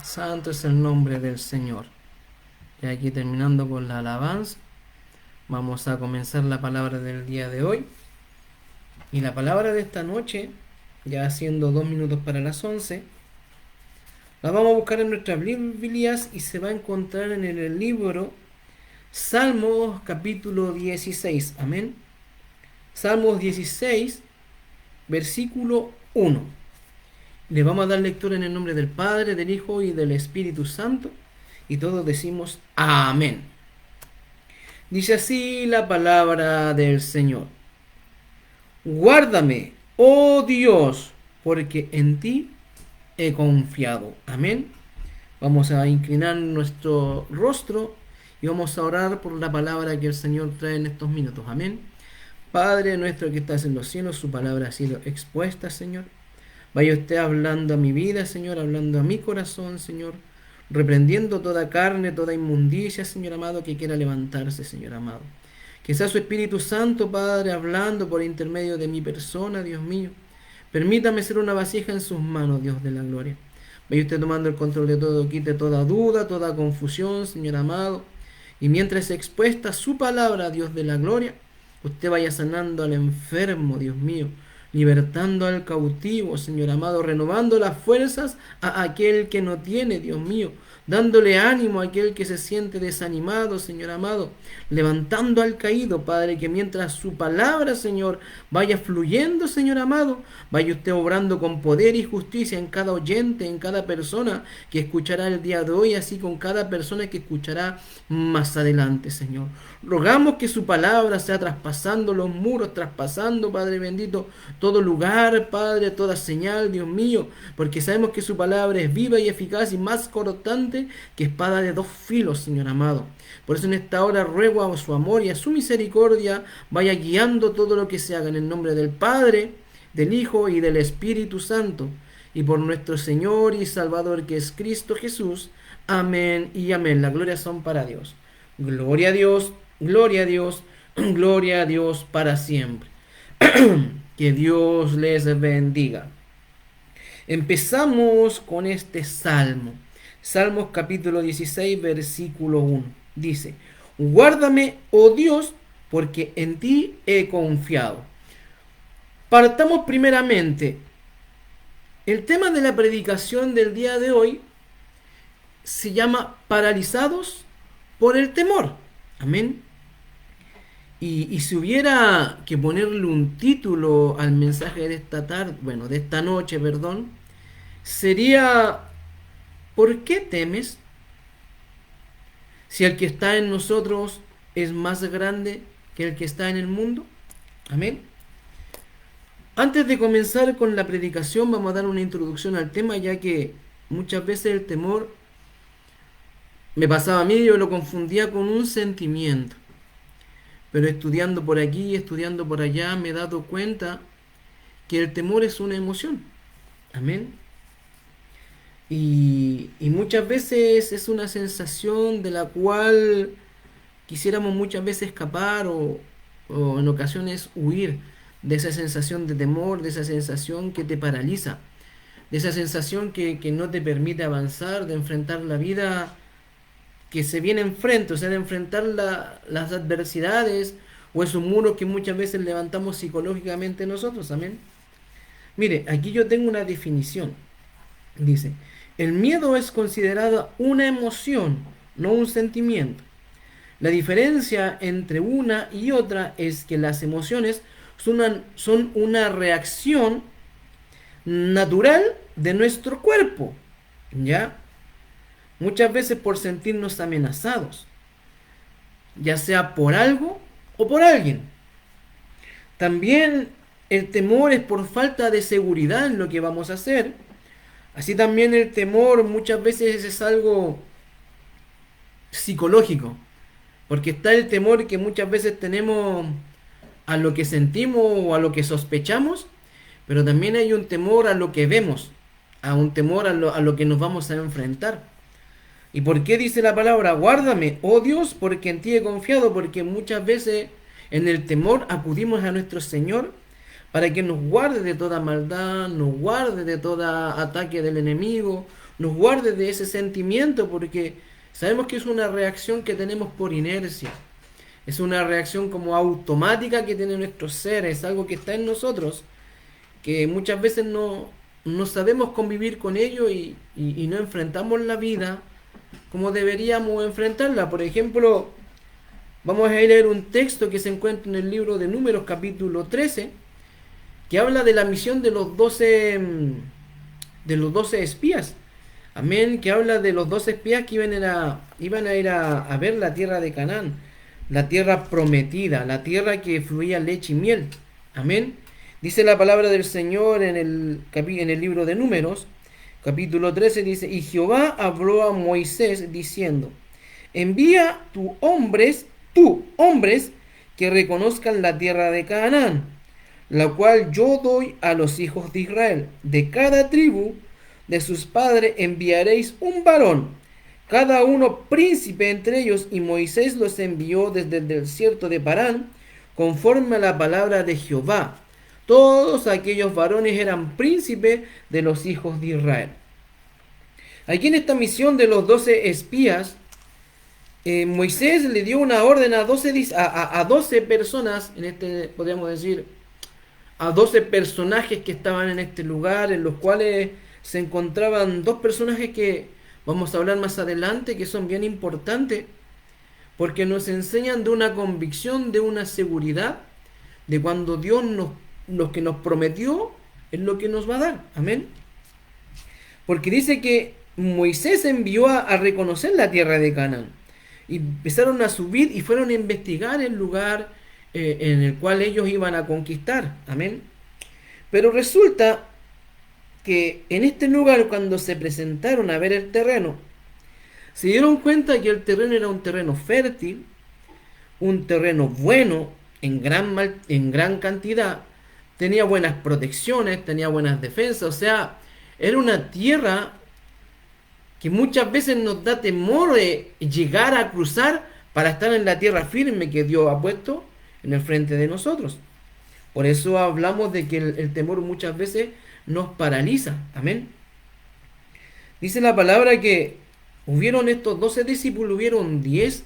Santo es el nombre del Señor. Y aquí terminando con la alabanza, vamos a comenzar la palabra del día de hoy. Y la palabra de esta noche, ya siendo 2 minutos para las 11, la vamos a buscar en nuestras Biblias y se va a encontrar en el libro Salmos capítulo 16. Amén. Salmos 16, versículo 1. Le vamos a dar lectura en el nombre del Padre, del Hijo y del Espíritu Santo. Y todos decimos amén. Dice así la palabra del Señor. Guárdame, oh Dios, porque en ti he confiado. Amén. Vamos a inclinar nuestro rostro y vamos a orar por la palabra que el Señor trae en estos minutos. Amén. Padre nuestro que estás en los cielos, su palabra ha sido expuesta, Señor. Vaya usted hablando a mi vida, Señor, hablando a mi corazón, Señor, reprendiendo toda carne, toda inmundicia, Señor amado, que quiera levantarse, Señor amado. Que sea su Espíritu Santo, Padre, hablando por intermedio de mi persona, Dios mío. Permítame ser una vasija en sus manos, Dios de la gloria. Vaya usted tomando el control de todo, quite toda duda, toda confusión, Señor amado. Y mientras se expuesta su palabra, Dios de la gloria, usted vaya sanando al enfermo, Dios mío, libertando al cautivo, Señor amado, renovando las fuerzas a aquel que no tiene, Dios mío, dándole ánimo a aquel que se siente desanimado, Señor amado, levantando al caído, Padre, que mientras su palabra, Señor, vaya fluyendo, Señor amado, vaya usted obrando con poder y justicia en cada oyente, en cada persona que escuchará el día de hoy, así con cada persona que escuchará más adelante, Señor. Rogamos que su palabra sea traspasando los muros, traspasando, Padre bendito, todo lugar, Padre, toda señal, Dios mío, porque sabemos que su palabra es viva y eficaz y más cortante que espada de dos filos, Señor amado. Por eso en esta hora ruego a su amor y a su misericordia vaya guiando todo lo que se haga en el nombre del Padre, del Hijo y del Espíritu Santo, y por nuestro Señor y Salvador que es Cristo Jesús. Amén y amén. Las glorias son para Dios. Gloria a Dios, gloria a Dios, gloria a Dios para siempre. Que Dios les bendiga. Empezamos con este salmo. Salmos capítulo 16, versículo 1. Dice, guárdame, oh Dios, porque en ti he confiado. Partamos primeramente. El tema de la predicación del día de hoy se llama paralizados por el temor. Amén. Y si hubiera que ponerle un título al mensaje de esta tarde, bueno, de esta noche, perdón, sería ¿por qué temes si el que está en nosotros es más grande que el que está en el mundo? Amén. Antes de comenzar con la predicación vamos a dar una introducción al tema, ya que muchas veces el temor me pasaba a mí, yo lo confundía con un sentimiento. Pero estudiando por aquí, estudiando por allá, me he dado cuenta que el temor es una emoción. Amén. Y muchas veces es una sensación de la cual quisiéramos muchas veces escapar o en ocasiones huir de esa sensación de temor, de esa sensación que te paraliza, de esa sensación que no te permite avanzar, de enfrentar la vida que se viene enfrente, o sea, de enfrentar las adversidades o esos muros que muchas veces levantamos psicológicamente nosotros. Amén. Mire, aquí yo tengo una definición. Dice, el miedo es considerado una emoción, no un sentimiento. La diferencia entre una y otra es que las emociones son una reacción natural de nuestro cuerpo, ¿ya? Muchas veces por sentirnos amenazados, ya sea por algo o por alguien. También el temor es por falta de seguridad en lo que vamos a hacer. Así también el temor muchas veces es algo psicológico, porque está el temor que muchas veces tenemos a lo que sentimos o a lo que sospechamos, pero también hay un temor a lo que vemos, a un temor a lo que nos vamos a enfrentar. ¿Y por qué dice la palabra guárdame, oh Dios, porque en ti he confiado? Porque muchas veces en el temor acudimos a nuestro Señor para que nos guarde de toda maldad, nos guarde de todo ataque del enemigo, nos guarde de ese sentimiento, porque sabemos que es una reacción que tenemos por inercia. Es una reacción como automática que tiene nuestro ser, es algo que está en nosotros, que muchas veces no sabemos convivir con ello y no enfrentamos la vida como deberíamos enfrentarla. Por ejemplo, vamos a leer un texto que se encuentra en el libro de Números capítulo 13, que habla de la misión de los 12 espías. Amén, que habla de los 12 espías que iban a ir a ver la tierra de Canaán, la tierra prometida, la tierra que fluía leche y miel. Amén. Dice la palabra del Señor en el libro de Números, capítulo 13, dice, y Jehová habló a Moisés diciendo, envía tú hombres que reconozcan la tierra de Canaán, la cual yo doy a los hijos de Israel. De cada tribu de sus padres enviaréis un varón, cada uno príncipe entre ellos, y Moisés los envió desde el desierto de Parán, conforme a la palabra de Jehová. Todos aquellos varones eran príncipes de los hijos de Israel. Aquí en esta misión de los 12 espías, Moisés le dio una orden a 12 personas, podríamos decir, a 12 personajes que estaban en este lugar, en los cuales se encontraban dos personajes que vamos a hablar más adelante, que son bien importantes, porque nos enseñan de una convicción, de una seguridad, de cuando Dios lo que nos prometió es lo que nos va a dar. Amén. Porque dice que Moisés envió a reconocer la tierra de Canaán. Y empezaron a subir y fueron a investigar el lugar en el cual ellos iban a conquistar. Amén. Pero resulta que en este lugar, cuando se presentaron a ver el terreno, se dieron cuenta que el terreno era un terreno fértil, un terreno bueno en gran cantidad, tenía buenas protecciones, tenía buenas defensas, o sea, era una tierra que muchas veces nos da temor llegar a cruzar para estar en la tierra firme que Dios ha puesto en el frente de nosotros. Por eso hablamos de que el temor muchas veces nos paraliza. Amén. Dice la palabra que hubieron estos 12 discípulos, hubieron 10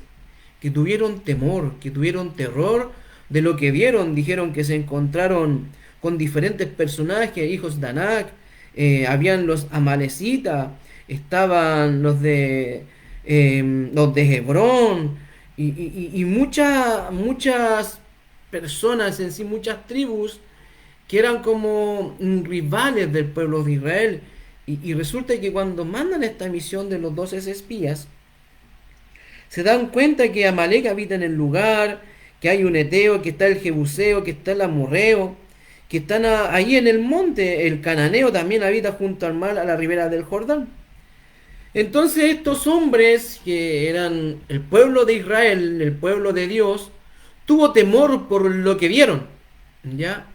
que tuvieron temor, que tuvieron terror de lo que vieron. Dijeron que se encontraron con diferentes personajes, hijos de Anak, habían los amalecitas, estaban los de Hebrón y muchas personas en sí, muchas tribus que eran como rivales del pueblo de Israel. Y resulta que cuando mandan esta misión de los 12 espías, se dan cuenta que Amalek habita en el lugar, que hay un Eteo, que está el Jebuseo, que está el Amorreo, que están ahí en el monte, el Cananeo también habita junto al mar a la ribera del Jordán. Entonces estos hombres, que eran el pueblo de Israel, el pueblo de Dios, tuvo temor por lo que vieron, ¿ya?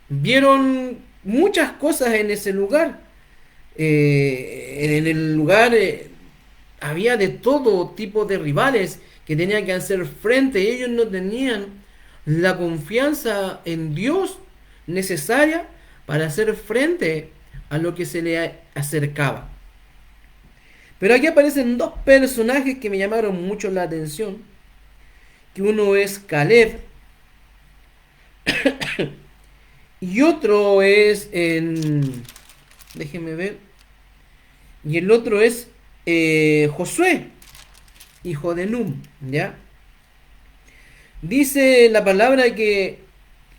Vieron muchas cosas en ese lugar. En el lugar había de todo tipo de rivales que tenían que hacer frente. Ellos no tenían la confianza en Dios necesaria para hacer frente a lo que se le acercaba. Pero aquí aparecen dos personajes que me llamaron mucho la atención, que uno es Caleb y otro es déjenme ver, y el otro es Josué, hijo de Num, ¿ya? Dice la palabra que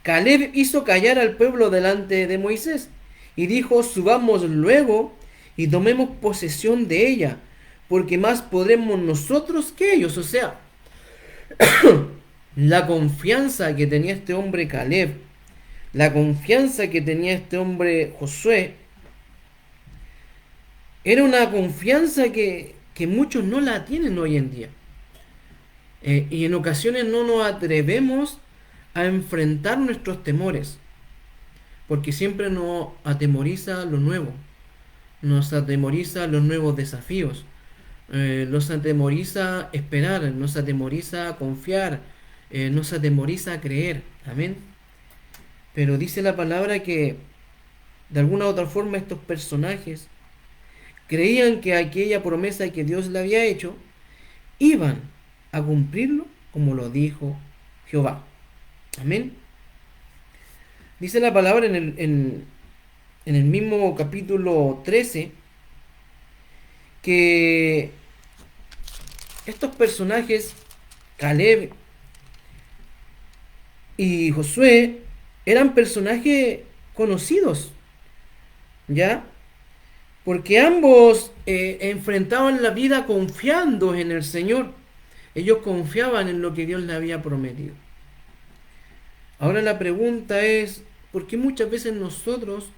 Caleb hizo callar al pueblo delante de Moisés y dijo, subamos luego y tomemos posesión de ella, porque más podremos nosotros que ellos. O sea, la confianza que tenía este hombre Caleb, la confianza que tenía este hombre Josué, era una confianza que muchos no la tienen hoy en día. Y en ocasiones no nos atrevemos a enfrentar nuestros temores, porque siempre nos atemoriza lo nuevo, nos atemoriza los nuevos desafíos, nos atemoriza esperar, nos atemoriza confiar, nos atemoriza creer. Amén. Pero dice la palabra que de alguna u otra forma estos personajes Creían que aquella promesa que Dios le había hecho, iban a cumplirlo como lo dijo Jehová. Amén. Dice la palabra en el mismo capítulo 13 que estos personajes, Caleb y Josué, eran personajes conocidos, ¿ya? Porque ambos enfrentaban la vida confiando en el Señor. Ellos confiaban en lo que Dios les había prometido. Ahora la pregunta es, ¿por qué muchas veces nosotros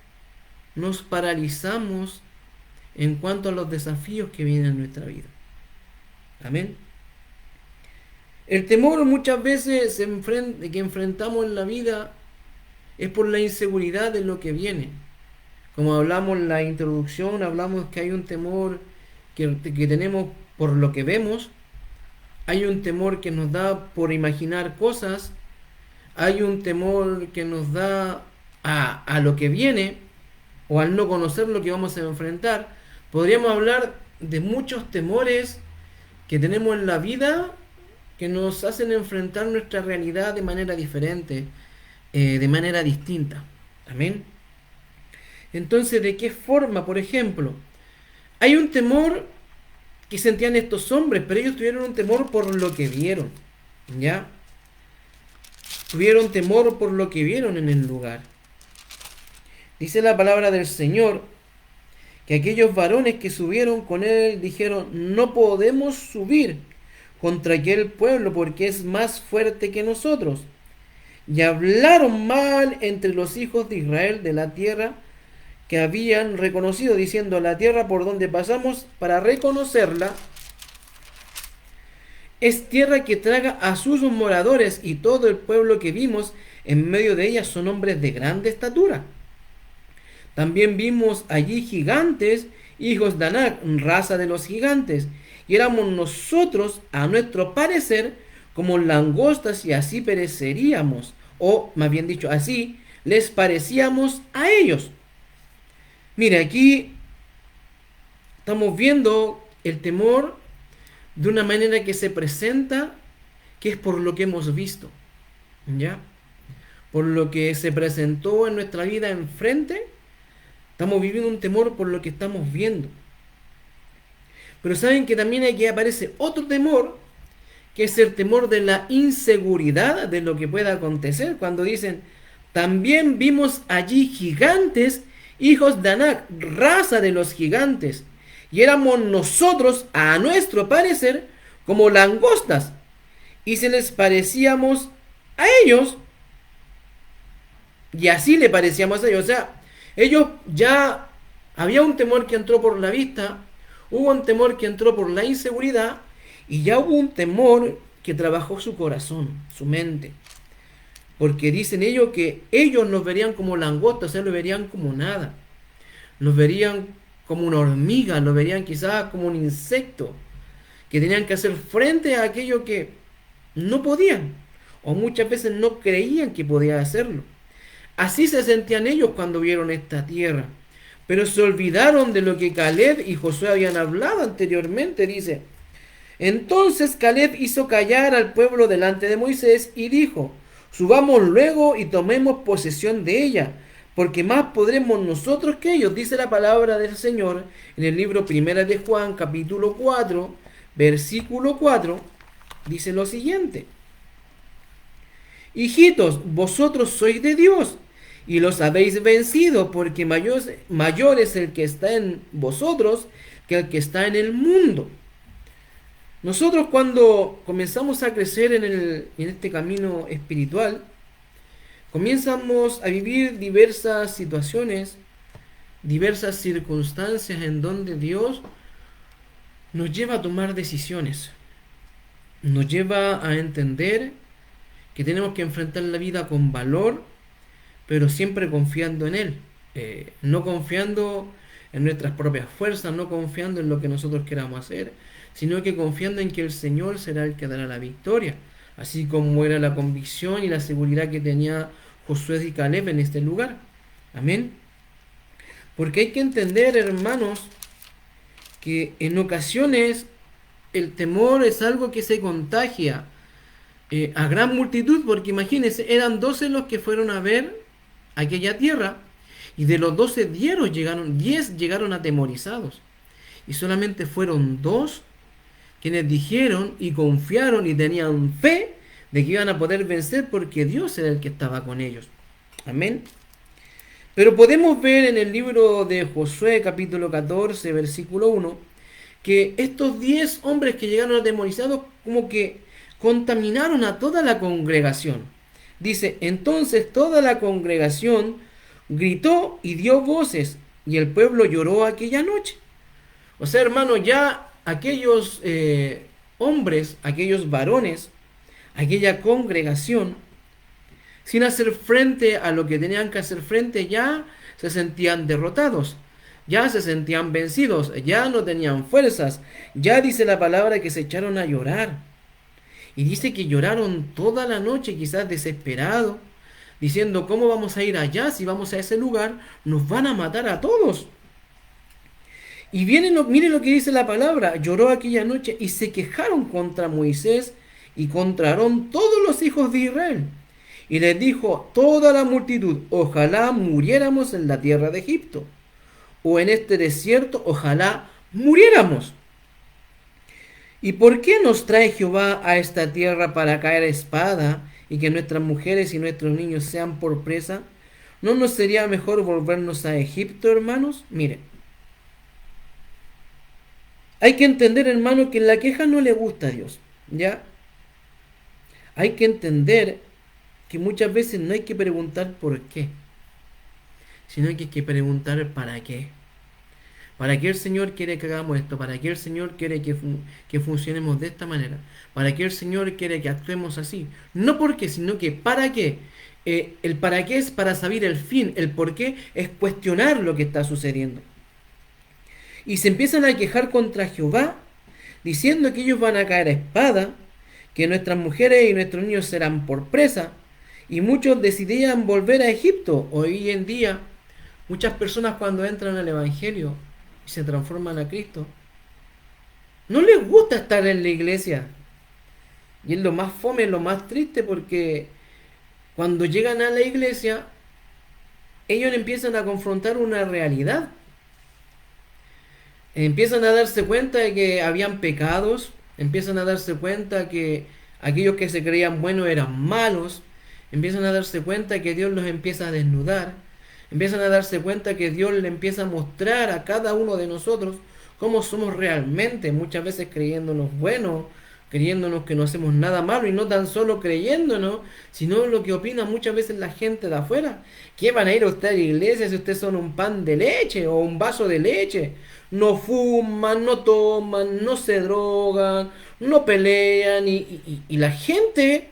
nos paralizamos en cuanto a los desafíos que vienen en nuestra vida? Amén. El temor muchas veces que enfrentamos en la vida es por la inseguridad de lo que viene. Como hablamos en la introducción, hablamos que hay un temor que tenemos por lo que vemos, hay un temor que nos da por imaginar cosas, hay un temor que nos da a lo que viene o al no conocer lo que vamos a enfrentar. Podríamos hablar de muchos temores que tenemos en la vida que nos hacen enfrentar nuestra realidad de manera diferente, de manera distinta. Amén. Entonces, ¿de qué forma? Por ejemplo, hay un temor que sentían estos hombres, pero ellos tuvieron un temor por lo que vieron, ¿ya? Tuvieron temor por lo que vieron en el lugar. Dice la palabra del Señor que aquellos varones que subieron con él dijeron, no podemos subir contra aquel pueblo porque es más fuerte que nosotros. Y hablaron mal entre los hijos de Israel de la tierra que habían reconocido, diciendo, la tierra por donde pasamos para reconocerla es tierra que traga a sus moradores, y todo el pueblo que vimos en medio de ella son hombres de grande estatura. También vimos allí gigantes, hijos de Anac, raza de los gigantes, y éramos nosotros, a nuestro parecer, como langostas, y así pereceríamos, o más bien dicho, así les parecíamos a ellos. Mire, aquí estamos viendo el temor de una manera que se presenta, que es por lo que hemos visto, ¿ya? Por lo que se presentó en nuestra vida enfrente, estamos viviendo un temor por lo que estamos viendo. Pero saben que también aquí aparece otro temor, que es el temor de la inseguridad de lo que pueda acontecer, cuando dicen, también vimos allí gigantes, hijos de Anac, raza de los gigantes, y éramos nosotros, a nuestro parecer, como langostas, y se les parecíamos a ellos, y así le parecíamos a ellos. O sea, ellos ya había un temor que entró por la vista, hubo un temor que entró por la inseguridad, y ya hubo un temor que trabajó su corazón, su mente. Porque dicen ellos que ellos nos verían como langostas, o sea, lo verían como nada. Los verían como una hormiga, lo verían quizás como un insecto, que tenían que hacer frente a aquello que no podían, o muchas veces no creían que podían hacerlo. Así se sentían ellos cuando vieron esta tierra, pero se olvidaron de lo que Caleb y Josué habían hablado anteriormente. Dice, entonces Caleb hizo callar al pueblo delante de Moisés y dijo, subamos luego y tomemos posesión de ella, porque más podremos nosotros que ellos. Dice la palabra del Señor en el libro Primera de Juan, capítulo 4, versículo 4, dice lo siguiente, hijitos, vosotros sois de Dios y los habéis vencido, porque mayor es el que está en vosotros que el que está en el mundo. Nosotros cuando comenzamos a crecer en este camino espiritual, comenzamos a vivir diversas situaciones, diversas circunstancias en donde Dios nos lleva a tomar decisiones, nos lleva a entender que tenemos que enfrentar la vida con valor, pero siempre confiando en Él, no confiando en nuestras propias fuerzas, no confiando en lo que nosotros queramos hacer, sino que confiando en que el Señor será el que dará la victoria, así como era la convicción y la seguridad que tenía Josué y Caleb en este lugar. Amén. Porque hay que entender, hermanos, que en ocasiones el temor es algo que se contagia a gran multitud, porque imagínense, eran 12 los que fueron a ver aquella tierra, y de los 12 10 llegaron atemorizados, y solamente fueron 2 quienes dijeron y confiaron y tenían fe de que iban a poder vencer porque Dios era el que estaba con ellos. Amén. Pero podemos ver en el libro de Josué capítulo 14 versículo 1 que estos 10 hombres que llegaron atemorizados como que contaminaron a toda la congregación. Dice, entonces toda la congregación gritó y dio voces y el pueblo lloró aquella noche. O sea, hermano, ya aquellos hombres, aquellos varones, aquella congregación, sin hacer frente a lo que tenían que hacer frente, ya se sentían derrotados, ya se sentían vencidos, ya no tenían fuerzas, ya dice la palabra que se echaron a llorar. Y dice que lloraron toda la noche, quizás desesperados, diciendo, ¿cómo vamos a ir allá? Si vamos a ese lugar, nos van a matar a todos. Y mire lo que dice la palabra, lloró aquella noche y se quejaron contra Moisés y contra Aarón todos los hijos de Israel. Y les dijo toda la multitud, ojalá muriéramos en la tierra de Egipto, o en este desierto, ojalá muriéramos. ¿Y por qué nos trae Jehová a esta tierra para caer a espada y que nuestras mujeres y nuestros niños sean por presa? ¿No nos sería mejor volvernos a Egipto, hermanos? Miren, hay que entender, hermano, que la queja no le gusta a Dios, ¿ya? Hay que entender que muchas veces no hay que preguntar por qué, sino que hay que preguntar para qué. ¿Para qué el Señor quiere que hagamos esto? ¿Para qué el Señor quiere que funcionemos de esta manera? ¿Para qué el Señor quiere que actuemos así? No por qué, sino que para qué. El para qué es para saber el fin, el por qué es cuestionar lo que está sucediendo. Y se empiezan a quejar contra Jehová, diciendo que ellos van a caer a espada, que nuestras mujeres y nuestros niños serán por presa, y muchos decidían volver a Egipto. Hoy en día, muchas personas cuando entran al Evangelio y se transforman a Cristo, no les gusta estar en la iglesia. Y es lo más fome, lo más triste, porque cuando llegan a la iglesia, ellos empiezan a confrontar una realidad. Empiezan a darse cuenta de que habían pecados, empiezan a darse cuenta que aquellos que se creían buenos eran malos, empiezan a darse cuenta que Dios los empieza a desnudar, empiezan a darse cuenta que Dios le empieza a mostrar a cada uno de nosotros cómo somos realmente, muchas veces creyéndonos buenos, creyéndonos que no hacemos nada malo, y no tan solo creyéndonos, sino lo que opina muchas veces la gente de afuera. ¿Qué van a ir a usted a la iglesia si ustedes son un pan de leche o un vaso de leche? No fuman, no toman, no se drogan, no pelean, y la gente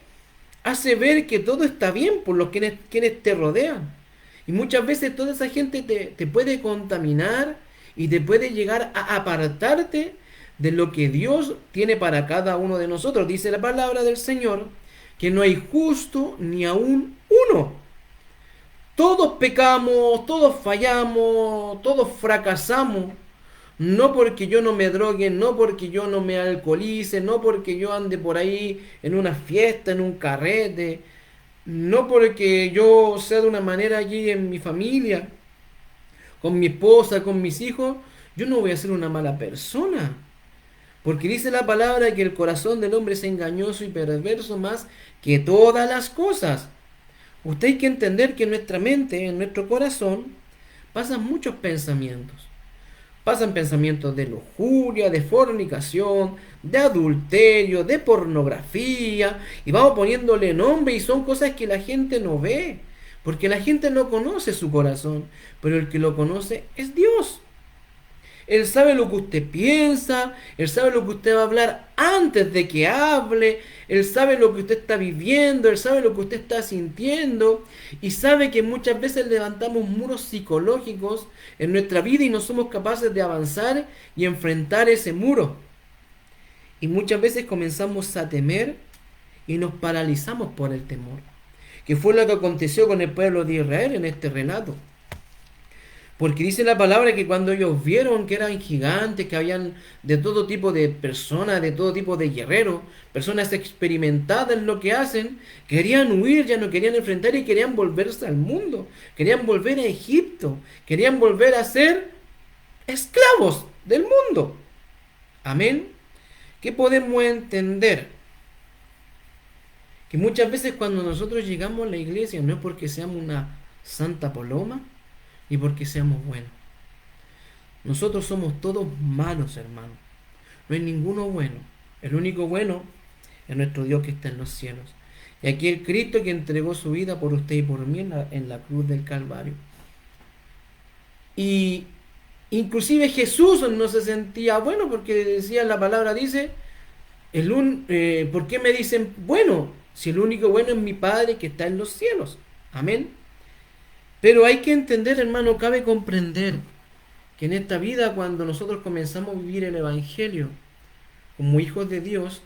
hace ver que todo está bien por los quienes te rodean. Y muchas veces toda esa gente te puede contaminar y te puede llegar a apartarte de lo que Dios tiene para cada uno de nosotros. Dice la palabra del Señor que no hay justo ni aún uno. Todos pecamos, todos fallamos, todos fracasamos. No porque yo no me drogue, no porque yo no me alcoholice, no porque yo ande por ahí en una fiesta, en un carrete, no porque yo sea de una manera allí en mi familia, con mi esposa, con mis hijos, yo no voy a ser una mala persona. Porque dice la palabra que el corazón del hombre es engañoso y perverso más que todas las cosas. Usted hay que entender que en nuestra mente, en nuestro corazón, pasan muchos pensamientos. Pasan pensamientos de lujuria, de fornicación, de adulterio, de pornografía, y vamos poniéndole nombre, y son cosas que la gente no ve, porque la gente no conoce su corazón, pero el que lo conoce es Dios. Él sabe lo que usted piensa, Él sabe lo que usted va a hablar antes de que hable, Él sabe lo que usted está viviendo, Él sabe lo que usted está sintiendo, y sabe que muchas veces levantamos muros psicológicos en nuestra vida y no somos capaces de avanzar y enfrentar ese muro. Y muchas veces comenzamos a temer y nos paralizamos por el temor, que fue lo que aconteció con el pueblo de Israel en este relato. Porque dice la palabra que cuando ellos vieron que eran gigantes, que habían de todo tipo de personas, de todo tipo de guerreros, personas experimentadas en lo que hacen, querían huir, ya no querían enfrentar y querían volverse al mundo, querían volver a Egipto, querían volver a ser esclavos del mundo. Amén. ¿Qué podemos entender? Que muchas veces cuando nosotros llegamos a la iglesia no es porque seamos una santa paloma, ni porque seamos buenos. Nosotros somos todos malos, hermano. No hay ninguno bueno. El único bueno es nuestro Dios que está en los cielos. Y aquí el Cristo que entregó su vida por usted y por mí en la cruz del Calvario. Y inclusive Jesús no se sentía bueno porque decía, la palabra dice, ¿por qué me dicen bueno? Si el único bueno es mi Padre que está en los cielos. Amén. Pero hay que entender, hermano, cabe comprender que en esta vida, cuando nosotros comenzamos a vivir el Evangelio como hijos de Dios,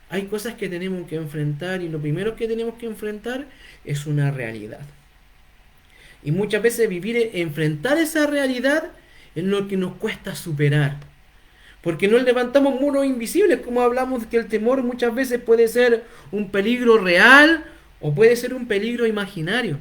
hay cosas que tenemos que enfrentar y lo primero que tenemos que enfrentar es una realidad. Y muchas veces enfrentar esa realidad es lo que nos cuesta superar. Porque no levantamos muros invisibles, como hablamos que el temor muchas veces puede ser un peligro real o puede ser un peligro imaginario.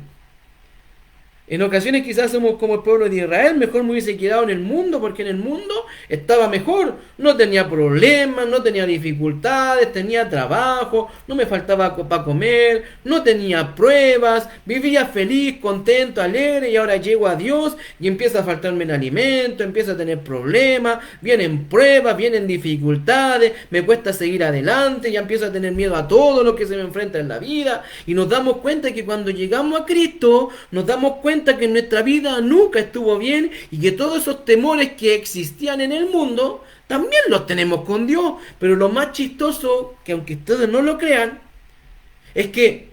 En ocasiones quizás somos como el pueblo de Israel, mejor me hubiese quedado en el mundo, porque en el mundo estaba mejor, no tenía problemas, no tenía dificultades, tenía trabajo, no me faltaba para comer, no tenía pruebas, vivía feliz, contento, alegre, y ahora llego a Dios y empieza a faltarme el alimento, empieza a tener problemas, vienen pruebas, vienen dificultades, me cuesta seguir adelante, ya empiezo a tener miedo a todo lo que se me enfrenta en la vida, y nos damos cuenta que cuando llegamos a Cristo, nos damos cuenta que nuestra vida nunca estuvo bien y que todos esos temores que existían en el mundo también los tenemos con Dios. Pero lo más chistoso, que aunque ustedes no lo crean, es que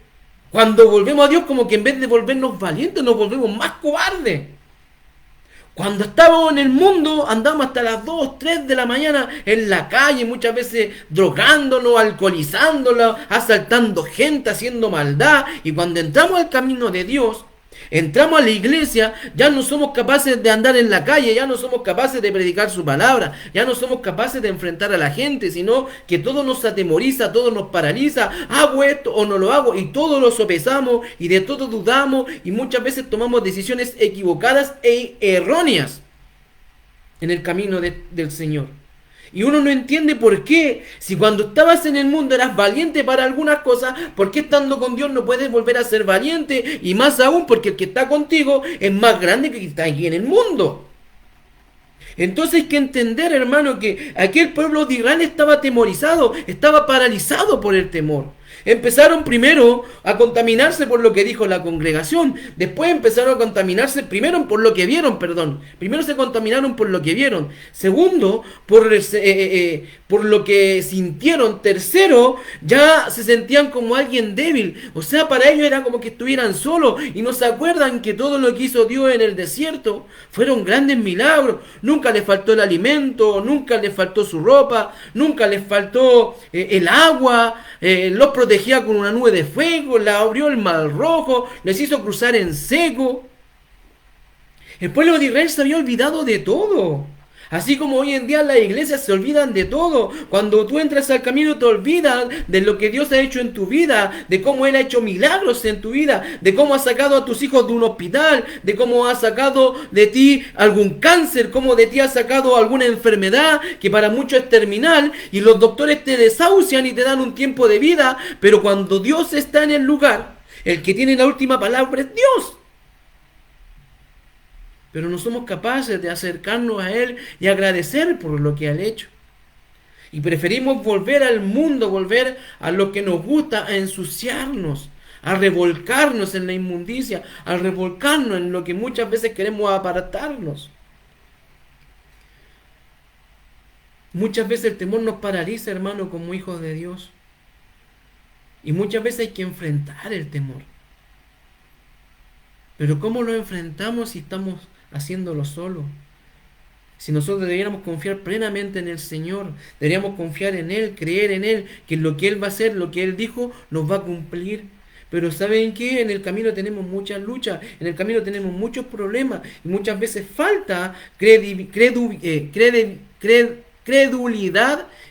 cuando volvemos a Dios, como que en vez de volvernos valientes, nos volvemos más cobardes. Cuando estábamos en el mundo, andamos hasta las 2, 3 de la mañana en la calle, muchas veces drogándonos, alcoholizándonos, asaltando gente, haciendo maldad. Y cuando entramos al camino de Dios, entramos a la iglesia, ya no somos capaces de andar en la calle, ya no somos capaces de predicar su palabra, ya no somos capaces de enfrentar a la gente, sino que todo nos atemoriza, todo nos paraliza, hago esto o no lo hago, y todo lo sopesamos y de todo dudamos y muchas veces tomamos decisiones equivocadas e erróneas en el camino del Señor. Y uno no entiende por qué, si cuando estabas en el mundo eras valiente para algunas cosas, ¿por qué estando con Dios no puedes volver a ser valiente? Y más aún porque el que está contigo es más grande que el que está aquí en el mundo. Entonces hay que entender, hermano, que aquel pueblo de Israel estaba atemorizado, estaba paralizado por el temor. Empezaron primero a contaminarse por lo que dijo la congregación. Después empezaron a contaminarse primero por lo que vieron, perdón. Primero se contaminaron por lo que vieron. Segundo, por lo que sintieron. Tercero, ya se sentían como alguien débil. O sea, para ellos era como que estuvieran solos. Y no se acuerdan que todo lo que hizo Dios en el desierto fueron grandes milagros. Nunca les faltó el alimento, nunca les faltó su ropa, nunca les faltó el agua. Los protegía con una nube de fuego, le abrió el mar rojo, les hizo cruzar en seco. El pueblo de Israel se había olvidado de todo. Así como hoy en día las iglesias se olvidan de todo. Cuando tú entras al camino te olvidas de lo que Dios ha hecho en tu vida, de cómo Él ha hecho milagros en tu vida, de cómo ha sacado a tus hijos de un hospital, de cómo ha sacado de ti algún cáncer, cómo de ti ha sacado alguna enfermedad que para muchos es terminal y los doctores te desahucian y te dan un tiempo de vida, pero cuando Dios está en el lugar, el que tiene la última palabra es Dios. Pero no somos capaces de acercarnos a Él y agradecer por lo que ha hecho. Y preferimos volver al mundo, volver a lo que nos gusta, a ensuciarnos, a revolcarnos en la inmundicia, a revolcarnos en lo que muchas veces queremos apartarnos. Muchas veces el temor nos paraliza, hermano, como hijos de Dios. Y muchas veces hay que enfrentar el temor. Pero ¿cómo lo enfrentamos si estamos haciéndolo solo? Si nosotros deberíamos confiar plenamente en el Señor, deberíamos confiar en Él, creer en Él, que lo que Él va a hacer, lo que Él dijo, nos va a cumplir. Pero ¿saben qué? En el camino tenemos muchas luchas, en el camino tenemos muchos problemas y muchas veces falta credulidad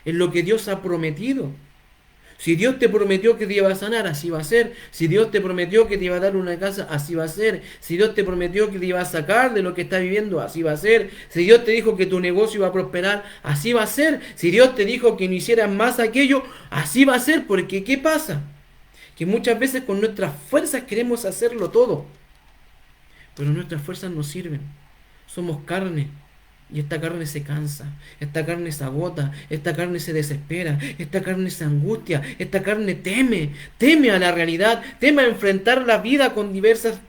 en lo que Dios ha prometido. Si Dios te prometió que te iba a sanar, así va a ser. Si Dios te prometió que te iba a dar una casa, así va a ser. Si Dios te prometió que te iba a sacar de lo que estás viviendo, así va a ser. Si Dios te dijo que tu negocio iba a prosperar, así va a ser. Si Dios te dijo que no hicieras más aquello, así va a ser. Porque ¿qué pasa? Que muchas veces con nuestras fuerzas queremos hacerlo todo, pero nuestras fuerzas no sirven. Somos carne. Y esta carne se cansa, esta carne se agota, esta carne se desespera, esta carne se angustia, esta carne teme a la realidad, teme a enfrentar la vida con diversas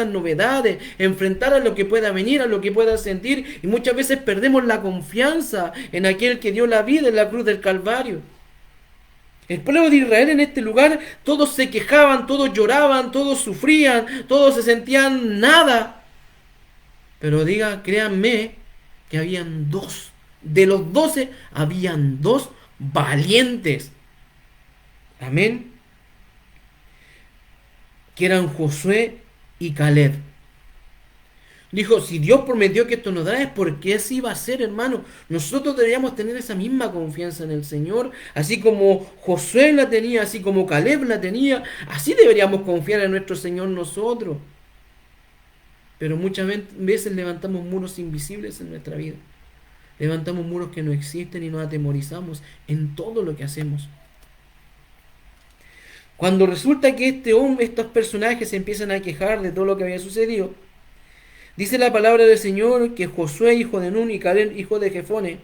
novedades, enfrentar a lo que pueda venir, a lo que pueda sentir, y muchas veces perdemos la confianza en aquel que dio la vida en la cruz del Calvario. El pueblo de Israel en este lugar, todos se quejaban, todos lloraban, todos sufrían, todos se sentían nada. Pero créanme, que habían dos. De los 12, habían dos valientes. Amén. Que eran Josué y Caleb. Dijo, si Dios prometió que esto nos dará, es porque así va a ser, hermano. Nosotros deberíamos tener esa misma confianza en el Señor, así como Josué la tenía, así como Caleb la tenía, así deberíamos confiar en nuestro Señor nosotros. Pero muchas veces levantamos muros invisibles en nuestra vida. Levantamos muros que no existen y nos atemorizamos en todo lo que hacemos. Cuando resulta que estos personajes se empiezan a quejar de todo lo que había sucedido, dice la palabra del Señor que Josué, hijo de Nun, y Caleb, hijo de Jefone,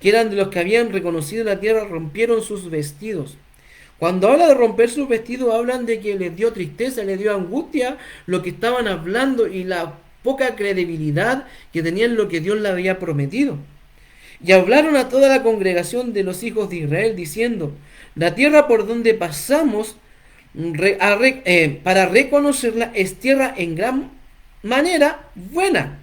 que eran de los que habían reconocido la tierra, rompieron sus vestidos. Cuando habla de romper sus vestidos, hablan de que les dio tristeza, les dio angustia lo que estaban hablando y la poca credibilidad que tenían lo que Dios les había prometido. Y hablaron a toda la congregación de los hijos de Israel, diciendo, la tierra por donde pasamos para reconocerla es tierra en gran manera buena.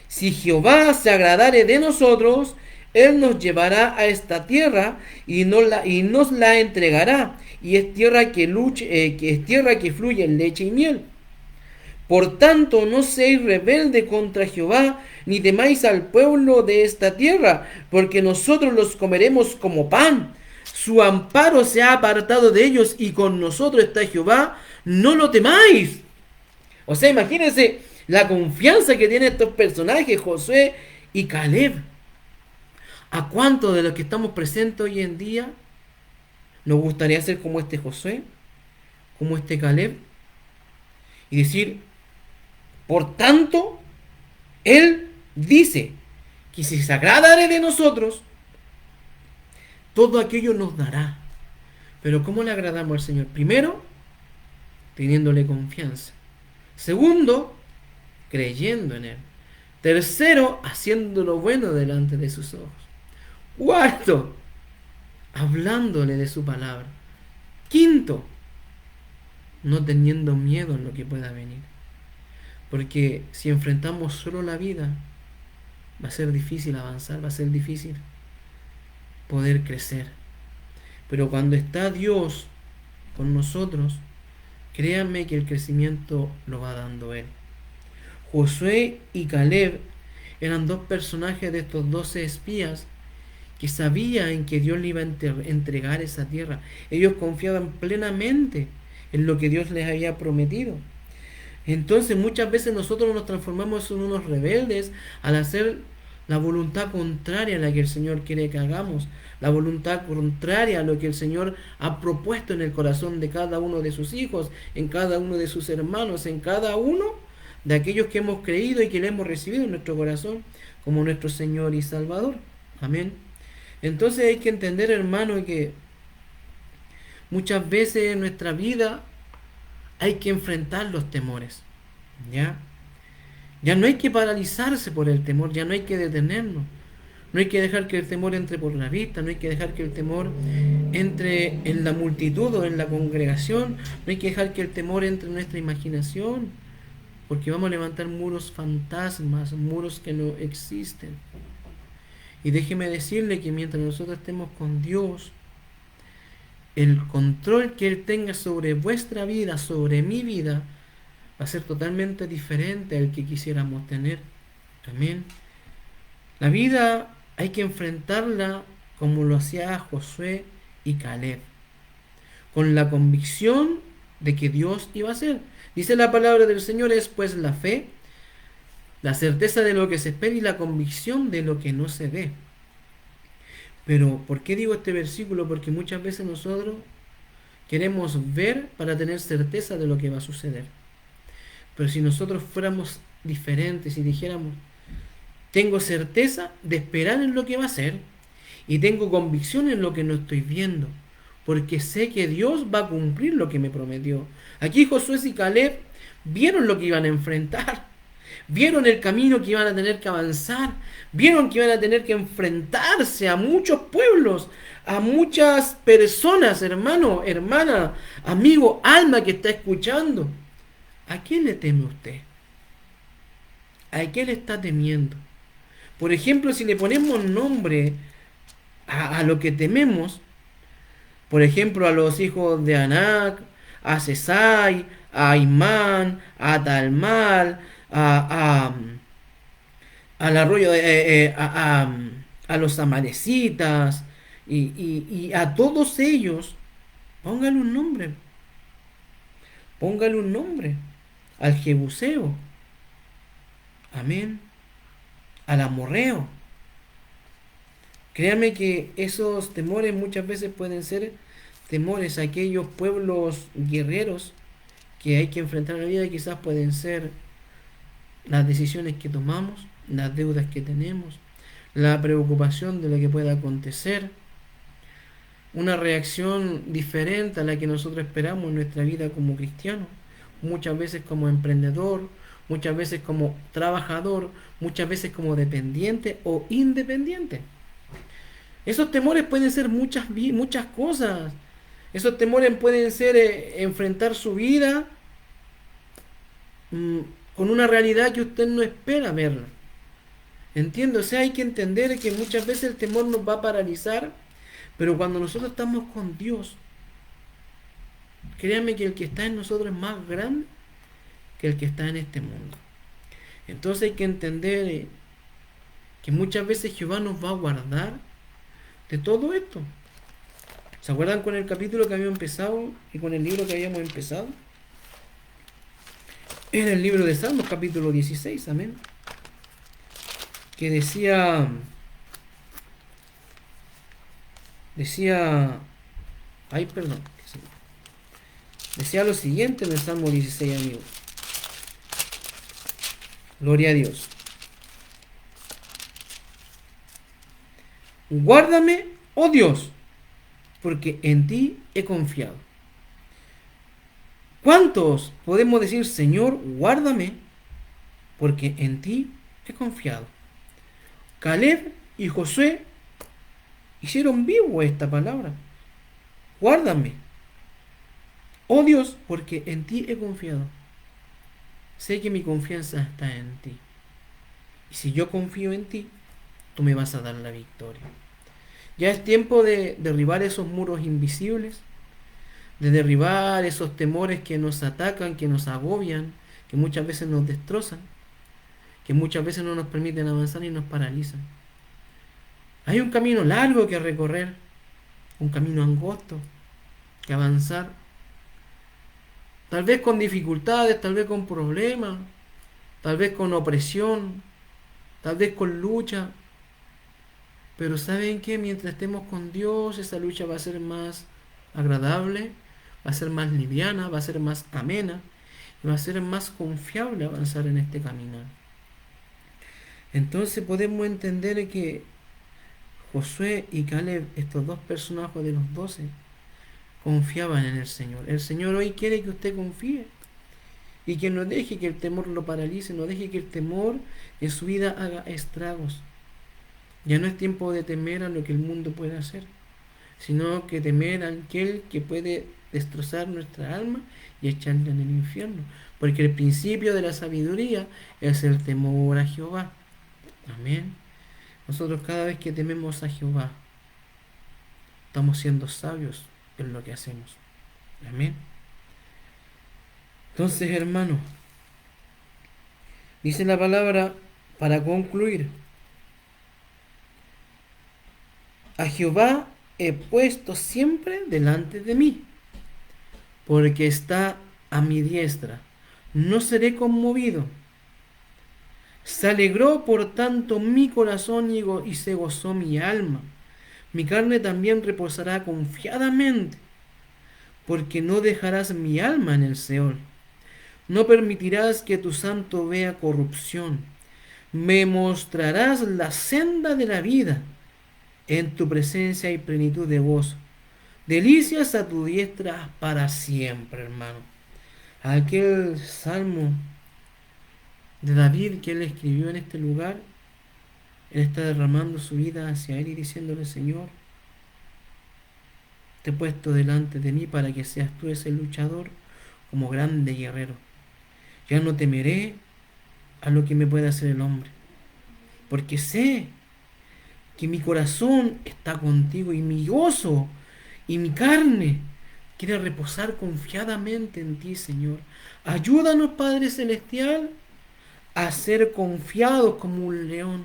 Si Jehová se agradare de nosotros, Él nos llevará a esta tierra y nos la entregará. Y es tierra es tierra que fluye en leche y miel. Por tanto, no seáis rebelde contra Jehová, ni temáis al pueblo de esta tierra, porque nosotros los comeremos como pan. Su amparo se ha apartado de ellos, y con nosotros está Jehová, no lo temáis. O sea, imagínense la confianza que tienen estos personajes, Josué y Caleb. ¿A cuántos de los que estamos presentes hoy en día nos gustaría ser como este Josué, como este Caleb? Y decir, por tanto, Él dice que si se agradare de nosotros, todo aquello nos dará. Pero ¿cómo le agradamos al Señor? Primero, teniéndole confianza. Segundo, creyendo en Él. Tercero, haciendo lo bueno delante de sus ojos. Cuarto, hablándole de su palabra. Quinto, no teniendo miedo en lo que pueda venir. Porque si enfrentamos solo la vida, va a ser difícil avanzar, va a ser difícil poder crecer. Pero cuando está Dios con nosotros, créanme que el crecimiento lo va dando Él. Josué y Caleb eran dos personajes de estos 12 espías que sabían que Dios le iba a entregar esa tierra. Ellos confiaban plenamente en lo que Dios les había prometido. Entonces muchas veces nosotros nos transformamos en unos rebeldes al hacer la voluntad contraria a la que el Señor quiere que hagamos, la voluntad contraria a lo que el Señor ha propuesto en el corazón de cada uno de sus hijos, en cada uno de sus hermanos, en cada uno de aquellos que hemos creído y que le hemos recibido en nuestro corazón como nuestro Señor y Salvador. Amén. Entonces hay que entender, hermano, que muchas veces en nuestra vida hay que enfrentar los temores. ¿Ya? Ya no hay que paralizarse por el temor, ya no hay que detenernos. No hay que dejar que el temor entre por la vista, no hay que dejar que el temor entre en la multitud o en la congregación, no hay que dejar que el temor entre en nuestra imaginación, porque vamos a levantar muros fantasmas, muros que no existen. Y déjeme decirle que mientras nosotros estemos con Dios, el control que Él tenga sobre vuestra vida, sobre mi vida, va a ser totalmente diferente al que quisiéramos tener. Amén. La vida hay que enfrentarla como lo hacía Josué y Caleb, con la convicción de que Dios iba a hacer. Dice la palabra del Señor es pues la fe, la certeza de lo que se espera y la convicción de lo que no se ve. Pero, ¿por qué digo este versículo? Porque muchas veces nosotros queremos ver para tener certeza de lo que va a suceder. Pero si nosotros fuéramos diferentes y dijéramos, tengo certeza de esperar en lo que va a ser y tengo convicción en lo que no estoy viendo, porque sé que Dios va a cumplir lo que me prometió. Aquí Josué y Caleb vieron lo que iban a enfrentar, vieron el camino que iban a tener que avanzar, vieron que iban a tener que enfrentarse a muchos pueblos, a muchas personas, hermano, hermana, amigo, alma que está escuchando. ¿A quién le teme usted? ¿A qué le está temiendo? Por ejemplo, si le ponemos nombre a lo que tememos, por ejemplo, a los hijos de Anac, a Sesai, a Imán, a Talmal, a, al arroyo de, a los amalecitas y a todos ellos, póngale un nombre, póngale un nombre, al Jebuseo, amén, al amorreo. Créanme que esos temores muchas veces pueden ser temores a aquellos pueblos guerreros que hay que enfrentar en la vida, quizás pueden ser las decisiones que tomamos, las deudas que tenemos, la preocupación de lo que pueda acontecer, una reacción diferente a la que nosotros esperamos en nuestra vida como cristianos, muchas veces como emprendedor, muchas veces como trabajador, muchas veces como dependiente o independiente. Esos temores pueden ser muchas cosas. Esos temores pueden ser enfrentar su vida mm, con una realidad que usted no espera verla. Entiendo, o sea, hay que entender que muchas veces el temor nos va a paralizar, pero cuando nosotros estamos con Dios, créanme que el que está en nosotros es más grande que el que está en este mundo. Entonces hay que entender que muchas veces Jehová nos va a guardar de todo esto. ¿Se acuerdan con el capítulo que habíamos empezado y con el libro que habíamos empezado? Era el libro de Salmos, capítulo 16, amén. Que ay, perdón, decía lo siguiente en el Salmo 16, amigos. Gloria a Dios. Guárdame, oh Dios, porque en ti he confiado. ¿Cuántos podemos decir, Señor, guárdame, porque en ti he confiado? Caleb y Josué hicieron vivo esta palabra. Guárdame, oh Dios, porque en ti he confiado. Sé que mi confianza está en ti. Y si yo confío en ti, tú me vas a dar la victoria. Ya es tiempo de derribar esos muros invisibles, de derribar esos temores que nos atacan, que nos agobian, que muchas veces nos destrozan, que muchas veces no nos permiten avanzar y nos paralizan. Hay un camino largo que recorrer, un camino angosto que avanzar, tal vez con dificultades, tal vez con problemas, tal vez con opresión, tal vez con lucha. Pero ¿saben qué? Mientras estemos con Dios, esa lucha va a ser más agradable, va a ser más liviana, va a ser más amena y va a ser más confiable avanzar en este caminar. Entonces podemos entender que Josué y Caleb, estos dos personajes de los 12, confiaban en el Señor. El Señor hoy quiere que usted confíe y que no deje que el temor lo paralice, no deje que el temor en su vida haga estragos. Ya no es tiempo de temer a lo que el mundo puede hacer, sino que temer a aquel que puede destrozar nuestra alma y echarla en el infierno. Porque el principio de la sabiduría es el temor a Jehová. Amén. Nosotros cada vez que tememos a Jehová, estamos siendo sabios en lo que hacemos. Amén. Entonces, hermano, dice la palabra para concluir: a Jehová he puesto siempre delante de mí, porque está a mi diestra. No seré conmovido. Se alegró por tanto mi corazón y se gozó mi alma. Mi carne también reposará confiadamente, porque no dejarás mi alma en el Seol. No permitirás que tu santo vea corrupción. Me mostrarás la senda de la vida. En tu presencia hay plenitud de gozo. Delicias a tu diestra para siempre, hermano. Aquel salmo de David que él escribió en este lugar, él está derramando su vida hacia él y diciéndole: Señor, te he puesto delante de mí para que seas tú ese luchador como grande guerrero. Ya no temeré a lo que me pueda hacer el hombre, porque sé que mi corazón está contigo y mi gozo y mi carne quiere reposar confiadamente en ti, Señor. Ayúdanos, Padre Celestial, a ser confiados como un león,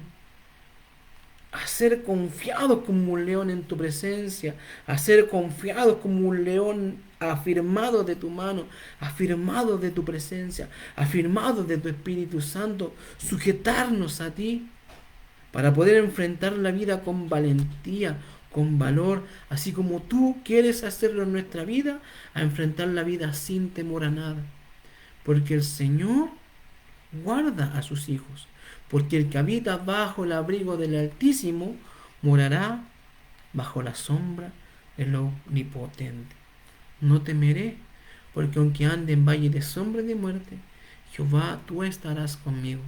a ser confiados como un león en tu presencia, a ser confiados como un león afirmado de tu mano, afirmado de tu presencia, afirmado de tu Espíritu Santo, sujetarnos a ti para poder enfrentar la vida con valentía, con valor, así como tú quieres hacerlo en nuestra vida, a enfrentar la vida sin temor a nada. Porque el Señor guarda a sus hijos, porque el que habita bajo el abrigo del Altísimo morará bajo la sombra del Omnipotente. No temeré, porque aunque ande en valle de sombra y de muerte, Jehová, tú estarás conmigo.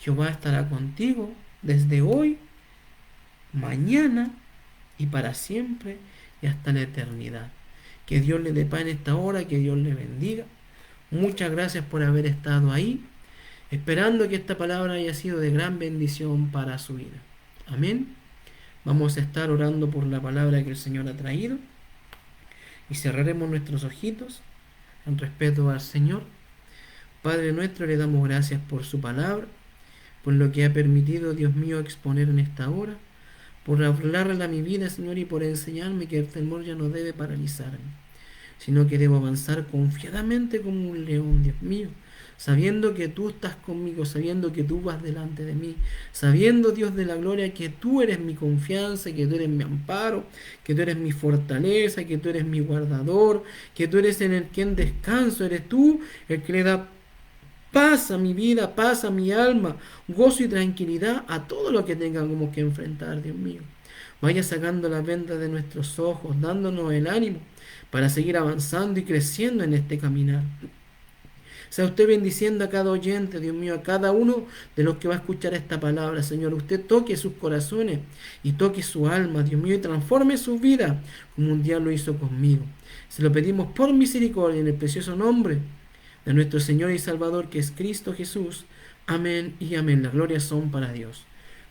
Jehová estará contigo desde hoy, mañana y para siempre y hasta la eternidad. Que Dios le dé paz en esta hora, que Dios le bendiga. Muchas gracias por haber estado ahí, esperando que esta palabra haya sido de gran bendición para su vida. Amén. Vamos a estar orando por la palabra que el Señor ha traído y cerraremos nuestros ojitos en respeto al Señor. Padre nuestro, le damos gracias por su palabra, por lo que ha permitido, Dios mío, exponer en esta hora, por hablarle a mi vida, Señor, y por enseñarme que el temor ya no debe paralizarme, sino que debo avanzar confiadamente como un león, Dios mío, sabiendo que tú estás conmigo, sabiendo que tú vas delante de mí, sabiendo, Dios de la gloria, que tú eres mi confianza, que tú eres mi amparo, que tú eres mi fortaleza, que tú eres mi guardador, que tú eres en el quien descanso, eres tú el que le da paz a mi vida, paz a mi alma, gozo y tranquilidad a todo lo que tengamos que enfrentar, Dios mío. Vaya sacando las vendas de nuestros ojos, dándonos el ánimo para seguir avanzando y creciendo en este caminar. Sea usted bendiciendo a cada oyente, Dios mío, a cada uno de los que va a escuchar esta palabra, Señor. Usted toque sus corazones y toque su alma, Dios mío, y transforme su vida como un día lo hizo conmigo. Se lo pedimos por misericordia en el precioso nombre de nuestro Señor y Salvador, que es Cristo Jesús. Amén y amén. Las glorias son para Dios.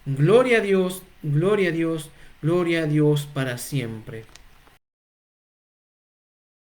Gloria a Dios, gloria a Dios, gloria a Dios para siempre.